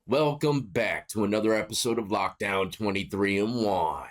Welcome back to another episode of Lockdown 23 and 1.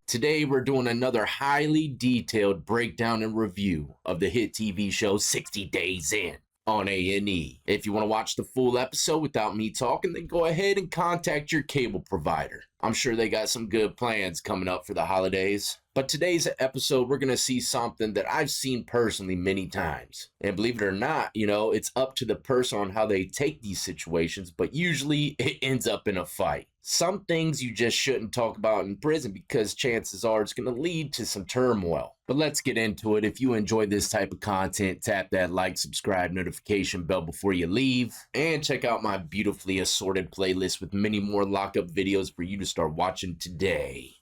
Today we're doing another highly detailed breakdown and review of the hit TV show 60 Days In on A&E. If you want to watch the full episode without me talking, then go ahead and contact your cable provider. I'm sure they got some good plans coming up for the holidays. But today's episode, we're going to see something that I've seen personally many times. And believe it or not, it's up to the person on how they take these situations, but usually it ends up in a fight. Some things you just shouldn't talk about in prison because chances are it's going to lead to some turmoil. But let's get into it. If you enjoy this type of content, tap that like, subscribe, notification bell before you leave. And check out my beautifully assorted playlist with many more lockup videos for you to start watching today.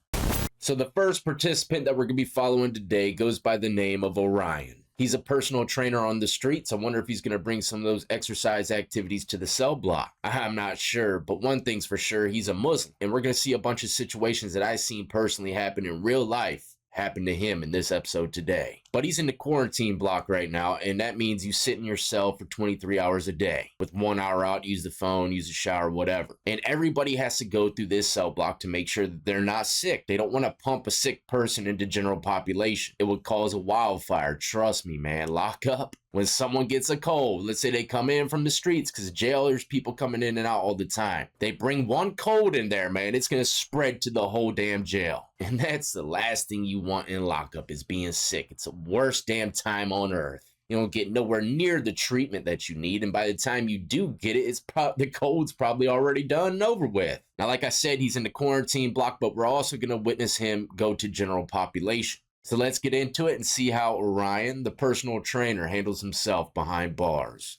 So the first participant that we're going to be following today goes by the name of Orion. He's a personal trainer on the streets. I wonder if he's going to bring some of those exercise activities to the cell block. I'm not sure, but one thing's for sure, he's a Muslim. And we're going to see a bunch of situations that I've seen personally happen in real life happen to him in this episode today. But he's in the quarantine block right now, and that means you sit in your cell for 23 hours a day. With 1 hour out, use the phone, use the shower, whatever. And everybody has to go through this cell block to make sure that they're not sick. They don't want to pump a sick person into general population. It would cause a wildfire. Trust me, man. Lock up. When someone gets a cold, let's say they come in from the streets, because jail, there's people coming in and out all the time. They bring one cold in there, man. It's going to spread to the whole damn jail. And that's the last thing you want in lockup is being sick. It's the worst damn time on earth. You don't get nowhere near the treatment that you need. And by the time you do get it, the cold's probably already done and over with. Now, like I said, he's in the quarantine block, but we're also going to witness him go to general population. So let's get into it and see how Orion, the personal trainer, handles himself behind bars.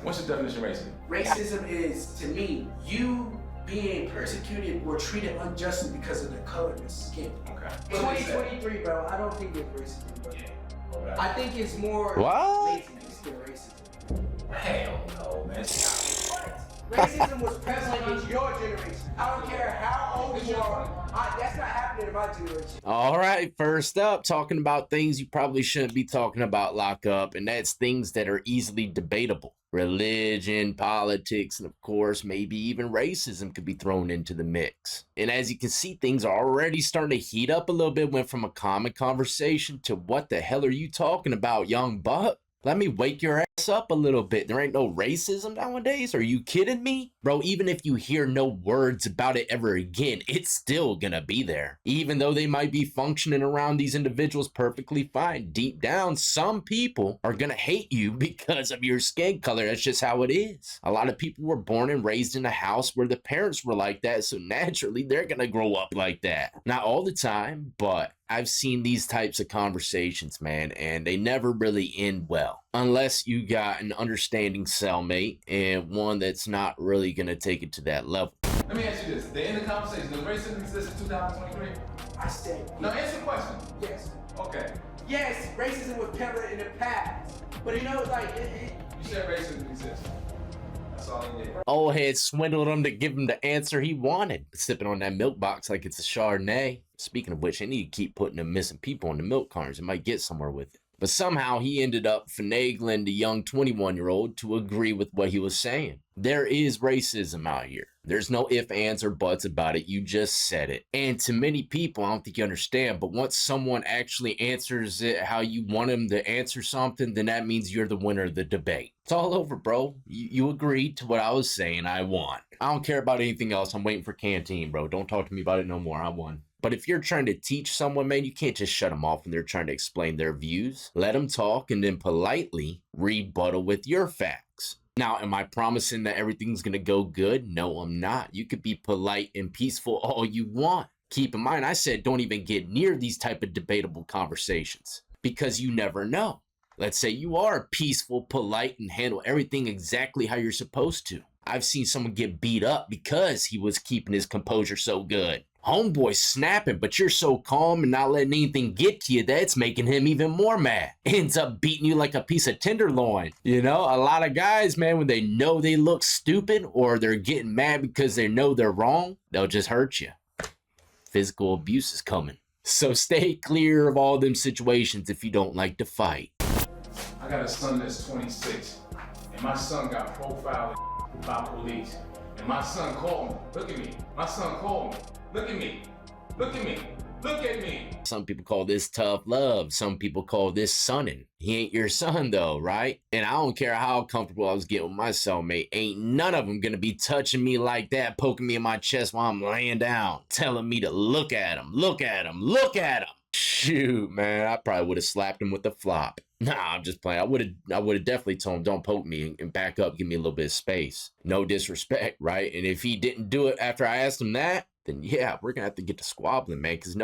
What's the definition of racism? Racism is, to me, you being persecuted or treated unjustly because of the color of your skin. Okay. 2023, bro, I don't think it's racism, bro. Yeah. Okay. I think it's more laziness than racism. Hell no, man. What? Racism was prevalent in your generation. I don't care how old you are. That's not happening in my generation. All right, first up, talking about things you probably shouldn't be talking about lockup, and that's things that are easily debatable. Religion, politics, and of course, maybe even racism could be thrown into the mix. And as you can see, things are already starting to heat up a little bit. Went from a common conversation to what the hell are you talking about, young buck? Let me wake your ass up a little bit. There ain't no racism nowadays. Are you kidding me? Bro, even if you hear no words about it ever again, it's still gonna be there. Even though they might be functioning around these individuals perfectly fine, deep down, some people are gonna hate you because of your skin color. That's just how it is. A lot of people were born and raised in a house where the parents were like that, so naturally they're gonna grow up like that. Not all the time, but I've seen these types of conversations, man, and they never really end well. Unless you got an understanding cellmate and one that's not really going to take it to that level. Let me ask you this. The end of the conversation, does racism exist in 2023? I said No, answer the question. yes. Okay. Yes, racism was prevalent in the past. But You said racism exists. That's all you did. Old head swindled him to give him the answer he wanted. Sipping on that milk box like it's a Chardonnay. Speaking of which, I need to keep putting the missing people on the milk cartons. It might get somewhere with it. But somehow he ended up finagling the young 21-year-old to agree with what he was saying. There is racism out here. There's no ifs, ands, or buts about it. You just said it. And to many people, I don't think you understand, but once someone actually answers it how you want them to answer something, then that means you're the winner of the debate. It's all over, bro. You agreed to what I was saying. I won. I don't care about anything else. I'm waiting for canteen, bro. Don't talk to me about it no more. I won. But if you're trying to teach someone, man, you can't just shut them off when they're trying to explain their views. Let them talk and then politely rebuttal with your facts. Now, am I promising that everything's going to go good? No, I'm not. You could be polite and peaceful all you want. Keep in mind, I said don't even get near these type of debatable conversations because you never know. Let's say you are peaceful, polite, and handle everything exactly how you're supposed to. I've seen someone get beat up because he was keeping his composure so good. Homeboy's snapping, but you're so calm and not letting anything get to you that's making him even more mad. Ends up beating you like a piece of tenderloin. You know, a lot of guys, man, when they know they look stupid or they're getting mad because they know they're wrong, they'll just hurt you. Physical abuse is coming. So stay clear of all them situations if you don't like to fight. I got a son that's 26, and my son got profiled by police. And my son called me. Look at me. My son called me. Look at me. Look at me. Look at me. Some people call this tough love. Some people call this sonning. He ain't your son though, right? And I don't care how comfortable I was getting with my cellmate. Ain't none of them gonna be touching me like that, poking me in my chest while I'm laying down, telling me to look at him, look at him, look at him. Shoot, man, I probably would have slapped him with a flop. Nah, I'm just playing. I would have definitely told him, don't poke me and back up, give me a little bit of space. No disrespect, right? And if he didn't do it after I asked him that, then yeah, we're gonna have to get to squabbling, man, because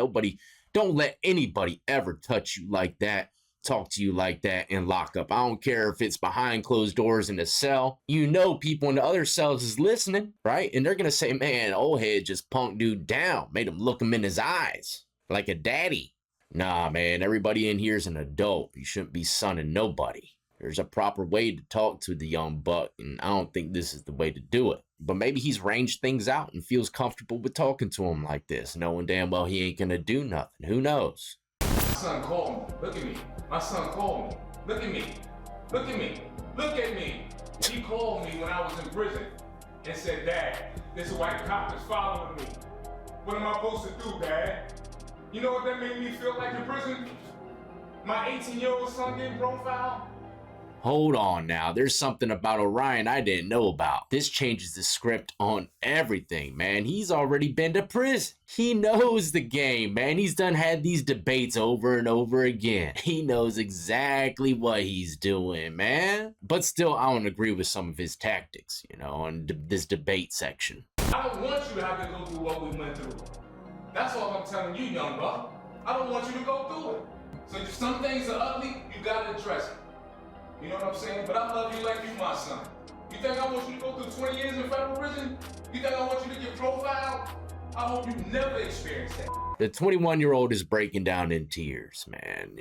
don't let anybody ever touch you like that, talk to you like that, and lock up. I don't care if it's behind closed doors in a cell. You know people in the other cells is listening, right? And they're gonna say, man, old head just punked dude down, made him look him in his eyes like a daddy. Nah, man, everybody in here is an adult. You shouldn't be sonning nobody. There's a proper way to talk to the young buck, and I don't think this is the way to do it. But maybe he's ranged things out and feels comfortable with talking to him like this, knowing damn well he ain't gonna do nothing. Who knows? My son called me. Look at me. My son called me. Look at me. Look at me. Look at me. He called me when I was in prison and said, Dad, this white cop is following me. What am I supposed to do, Dad? You know what that made me feel like in prison? My 18-year-old son getting profiled? Hold on now, there's something about Orion I didn't know about. This changes the script on everything, man. He's already been to prison. He knows the game, man. He's had these debates over and over again. He knows exactly what he's doing, man. But still, I don't agree with some of his tactics, in this debate section. I don't want you to have to go through what we went through. That's all I'm telling you, young buck. I don't want you to go through it. So if some things are ugly, you gotta address it. You know what I'm saying? But I love you like you my son. You think I want you to go through 20 years in federal prison? You think I want you to get profiled? I hope you never experience that. The 21-year-old is breaking down in tears, man,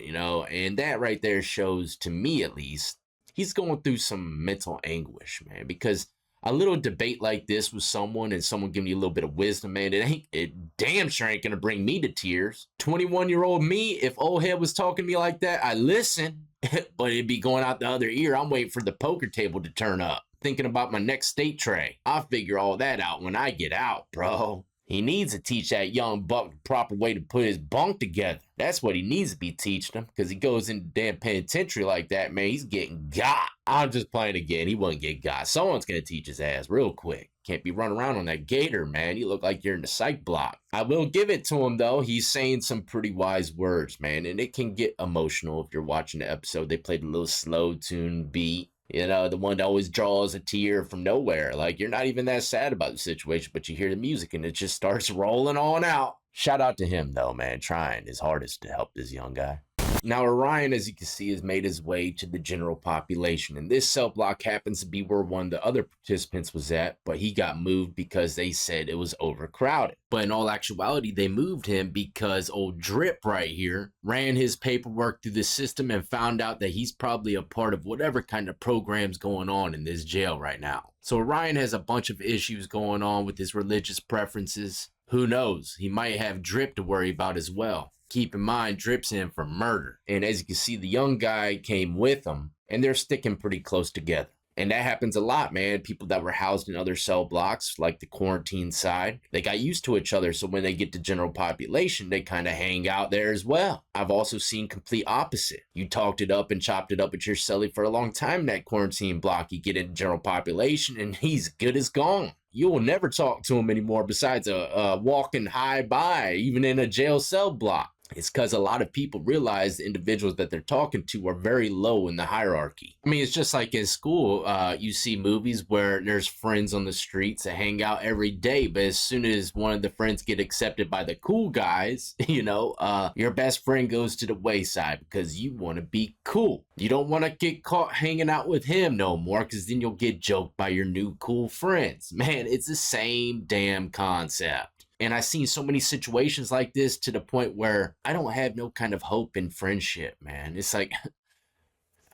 and that right there shows, to me at least, he's going through some mental anguish, man, because a little debate like this with someone and someone giving you a little bit of wisdom, man, it damn sure ain't gonna bring me to tears. 21-year-old me, if old head was talking to me like that, I listen. But it'd be going out the other ear. I'm waiting for the poker table to turn up. Thinking about my next state tray. I'll figure all that out when I get out, bro. He needs to teach that young buck the proper way to put his bunk together. That's what he needs to be teaching him. Because he goes into damn penitentiary like that, man, he's getting got. I'm just playing again. He won't get got. Someone's going to teach his ass real quick. Can't be running around on that gator, man. You look like you're in the psych block. I will give it to him, though. He's saying some pretty wise words, man. And it can get emotional if you're watching the episode. They played a little slow tune beat. The one that always draws a tear from nowhere. Like, you're not even that sad about the situation, but you hear the music and it just starts rolling on out. Shout out to him, though, man. Trying his hardest to help this young guy. Now, Orion, as you can see, has made his way to the general population, and this cell block happens to be where one of the other participants was at, but he got moved because they said it was overcrowded. But in all actuality, they moved him because old Drip right here ran his paperwork through the system and found out that he's probably a part of whatever kind of program's going on in this jail right now. So Orion has a bunch of issues going on with his religious preferences. Who knows? He might have Drip to worry about as well. Keep in mind, Drip's in for murder. And as you can see, the young guy came with him, and they're sticking pretty close together. And that happens a lot, man. People that were housed in other cell blocks, like the quarantine side, they got used to each other. So when they get to general population, they kind of hang out there as well. I've also seen complete opposite. You talked it up and chopped it up with your cellie for a long time in that quarantine block. You get into general population, and he's good as gone. You will never talk to him anymore besides a walking hi by, even in a jail cell block. It's because a lot of people realize the individuals that they're talking to are very low in the hierarchy. I mean, it's just like in school, you see movies where there's friends on the streets that hang out every day, but as soon as one of the friends get accepted by the cool guys, your best friend goes to the wayside because you want to be cool. You don't want to get caught hanging out with him no more because then you'll get joked by your new cool friends. Man, it's the same damn concept. And I've seen so many situations like this to the point where I don't have no kind of hope in friendship, man. It's like,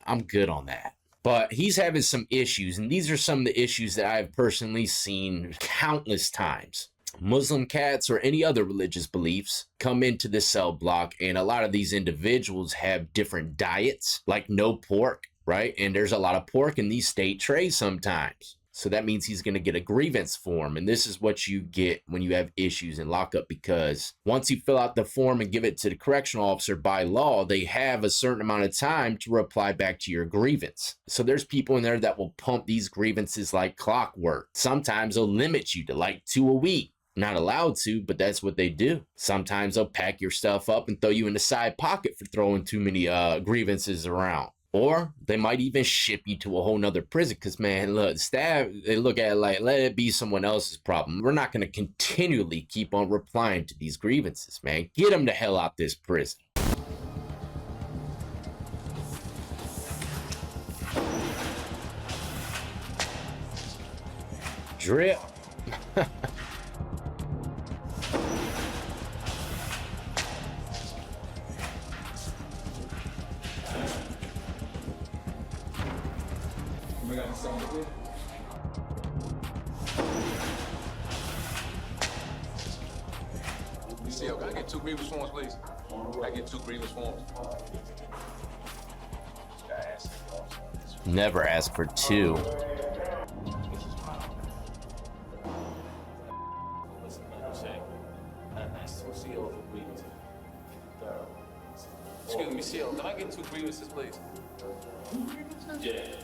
I'm good on that. But he's having some issues, and these are some of the issues that I've personally seen countless times. Muslim cats or any other religious beliefs come into the cell block, and a lot of these individuals have different diets, like no pork, right? And there's a lot of pork in these state trays sometimes. So that means he's going to get a grievance form. And this is what you get when you have issues in lockup, because once you fill out the form and give it to the correctional officer, by law, they have a certain amount of time to reply back to your grievance. So there's people in there that will pump these grievances like clockwork. Sometimes they'll limit you to like 2 a week. Not allowed to, but that's what they do. Sometimes they'll pack your stuff up and throw you in the side pocket for throwing too many grievances around. Or they might even ship you to a whole nother prison because, man, look, staff, they look at it like, let it be someone else's problem. We're not going to continually keep on replying to these grievances, man. Get them the hell out this prison. Drip. We got something to do. CL, can I get 2 grievance forms, please? Can I get 2 grievance forms? Never ask for 2. Excuse me, CL, can I get 2 grievances, please? Yeah.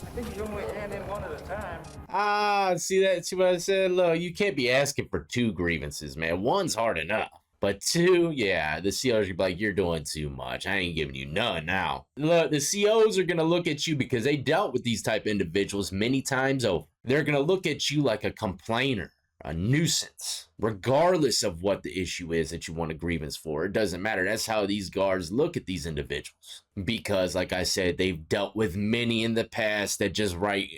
I think you only hand in one at a time. See that? See what I said? Look, you can't be asking for 2 grievances, man. 1's hard enough. But 2, yeah, the COs are like, you're doing too much. I ain't giving you none now. Look, the COs are going to look at you because they dealt with these type of individuals many times over. They're going to look at you like a complainer, a nuisance, regardless of what the issue is that you want a grievance for. It doesn't matter. That's how these guards look at these individuals. Because, like I said, they've dealt with many in the past that just write,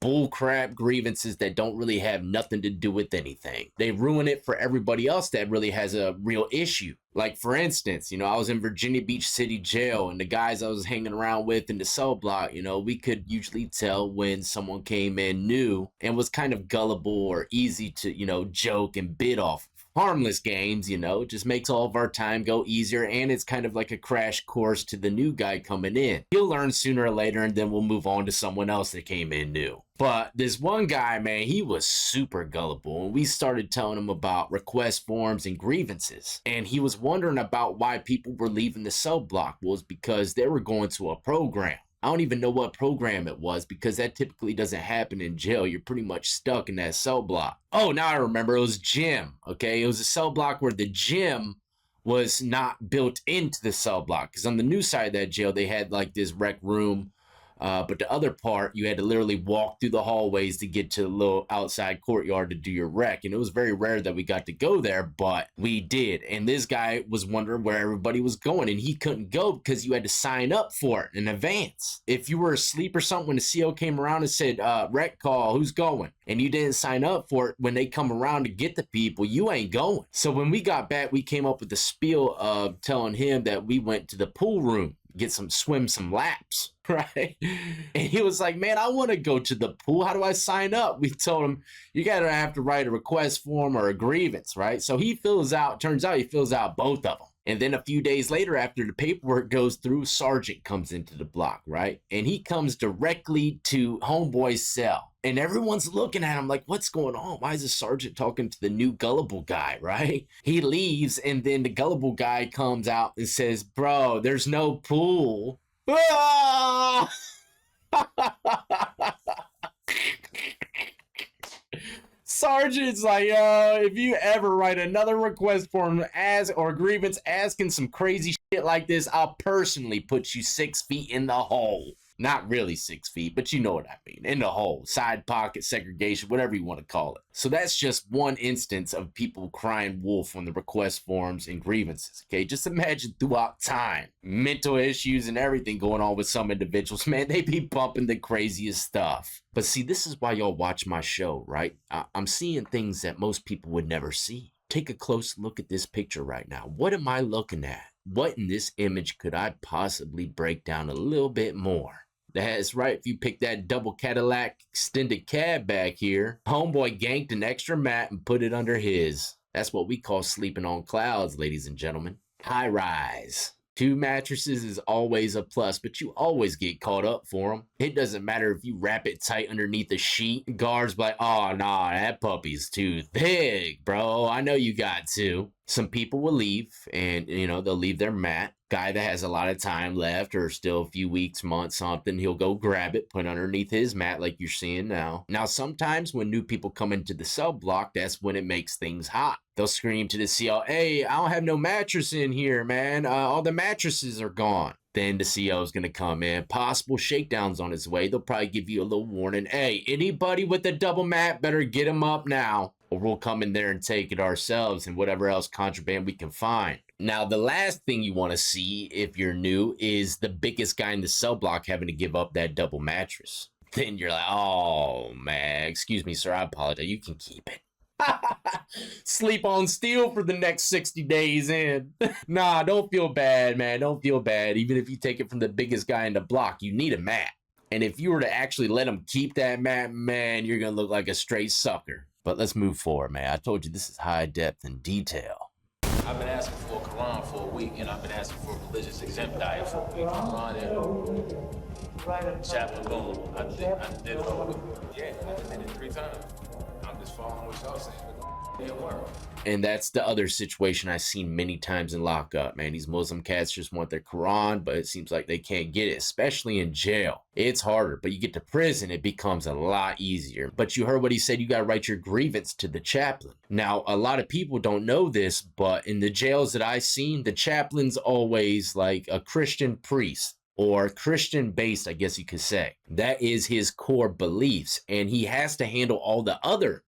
bullcrap grievances that don't really have nothing to do with anything. They ruin it for everybody else that really has a real issue. Like, for instance, I was in Virginia Beach City Jail, and the guys I was hanging around with in the cell block, we could usually tell when someone came in new and was kind of gullible or easy to, joke and bid off. Harmless games, just makes all of our time go easier, and it's kind of like a crash course to the new guy coming in. He'll learn sooner or later, and then we'll move on to someone else that came in new. But this one guy, man, he was super gullible, and we started telling him about request forms and grievances. And he was wondering about why people were leaving the cell block. Was because they were going to a program. I don't even know what program it was because that typically doesn't happen in jail. You're pretty much stuck in that cell block. Oh, now I remember. It was gym, okay? It was a cell block where the gym was not built into the cell block, because on the new side of that jail, they had like this rec room. But the other part, you had to literally walk through the hallways to get to the little outside courtyard to do your rec. And it was very rare that we got to go there, but we did. And this guy was wondering where everybody was going, and he couldn't go because you had to sign up for it in advance. If you were asleep or something, when the CO came around and said, rec call, who's going? And you didn't sign up for it, when they come around to get the people, you ain't going. So when we got back, we came up with the spiel of telling him that we went to the pool room, swim some laps, right? And he was like, man, I want to go to the pool. How do I sign up? We told him, you got to have to write a request form or a grievance, right? So turns out he fills out both of them. And then a few days later, after the paperwork goes through, Sergeant comes into the block, right? And he comes directly to Homeboy's cell. And everyone's looking at him like, what's going on? Why is the sergeant talking to the new gullible guy, right? He leaves, and then the gullible guy comes out and says, bro, there's no pool. Ah! Sergeant's like, if you ever write another request form or grievance asking some crazy shit like this, I'll personally put you 6 feet in the hole. Not really 6 feet, but you know what I mean. In the hole, side pocket, segregation, whatever you want to call it. So that's just one instance of people crying wolf on the request forms and grievances, okay? Just imagine throughout time, mental issues and everything going on with some individuals. Man, they be bumping the craziest stuff. But see, this is why y'all watch my show, right? I'm seeing things that most people would never see. Take a close look at this picture right now. What am I looking at? What in this image could I possibly break down a little bit more? That's right, if you pick that double Cadillac extended cab back here, Homeboy ganked an extra mat and put it under his. That's what we call sleeping on clouds, ladies and gentlemen. High rise. 2 mattresses is always a plus, but you always get caught up for them. It doesn't matter if you wrap it tight underneath the sheet. Guards be like, oh, nah, that puppy's too thick, bro. I know you got 2. Some people will leave and, they'll leave their mat. Guy that has a lot of time left or still a few weeks, months, something, he'll go grab it, put it underneath his mat like you're seeing now. Now, sometimes when new people come into the cell block, that's when it makes things hot. They'll scream to the CO, hey, I don't have no mattress in here, man. All the mattresses are gone. Then the CO is going to come in. Possible shakedowns on his way. They'll probably give you a little warning. Hey, anybody with a double mat better get him up now, or we'll come in there and take it ourselves and whatever else contraband we can find. Now, the last thing you want to see if you're new is the biggest guy in the cell block having to give up that double mattress. Then you're like, oh, man, excuse me, sir, I apologize. You can keep it. Sleep on steel for the next 60 days in. Nah, don't feel bad, man. Don't feel bad. Even if you take it from the biggest guy in the block, you need a mat. And if you were to actually let him keep that mat, man, you're going to look like a straight sucker. But let's move forward, man. I told you this is high depth and detail. I've been asking for a Quran for a week, and I've been asking for a religious exempt diet for a week. Quran and chapter, boom. I did it. Yeah, I did it 3 times. I'm just following what y'all saying. It worked. And that's the other situation I've seen many times in lockup, man. These Muslim cats just want their Quran, but it seems like they can't get it, especially in jail. It's harder, but you get to prison, it becomes a lot easier. But you heard what he said, you gotta write your grievance to the chaplain. Now, a lot of people don't know this, but in the jails that I've seen, the chaplain's always like a Christian priest. Or Christian-based, I guess you could say. That is his core beliefs, and he has to handle all the other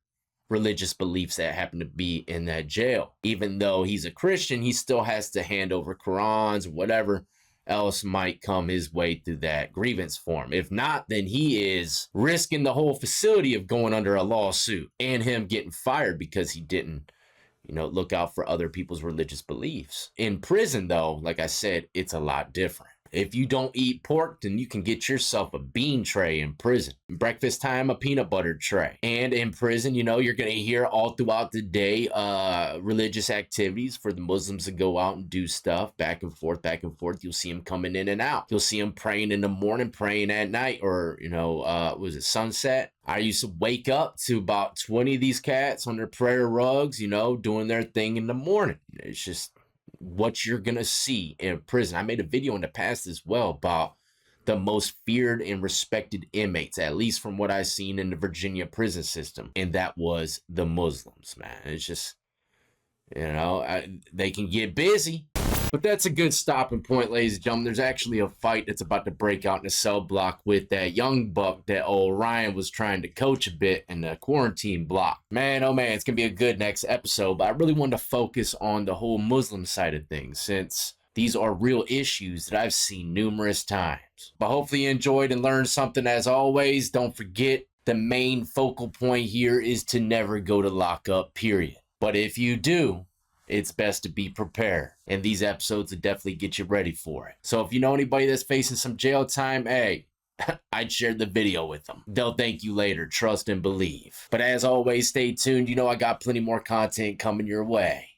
religious beliefs that happen to be in that jail. Even though he's a Christian, he still has to hand over Qurans or whatever else might come his way through that grievance form. If not, then he is risking the whole facility of going under a lawsuit and him getting fired because he didn't, look out for other people's religious beliefs. In prison, though, like I said, it's a lot different. If you don't eat pork, then you can get yourself a bean tray in prison. Breakfast time, a peanut butter tray. And in prison, you're going to hear all throughout the day religious activities for the Muslims to go out and do stuff back and forth, back and forth. You'll see them coming in and out. You'll see them praying in the morning, praying at night, or, was it sunset? I used to wake up to about 20 of these cats on their prayer rugs, doing their thing in the morning. It's just what you're gonna see in prison. I made a video in the past as well about the most feared and respected inmates, at least from what I've seen in the Virginia prison system, and that was the Muslims, man. It's just, they can get busy. But that's a good stopping point, ladies and gentlemen. There's actually a fight that's about to break out in the cell block with that young buck that Orion was trying to coach a bit in the quarantine block. Man, oh man, it's going to be a good next episode. But I really wanted to focus on the whole Muslim side of things, since these are real issues that I've seen numerous times. But hopefully you enjoyed and learned something as always. Don't forget, the main focal point here is to never go to lockup, period. But if you do, it's best to be prepared. And these episodes will definitely get you ready for it. So if you know anybody that's facing some jail time, hey, I'd share the video with them. They'll thank you later. Trust and believe. But as always, stay tuned. I got plenty more content coming your way.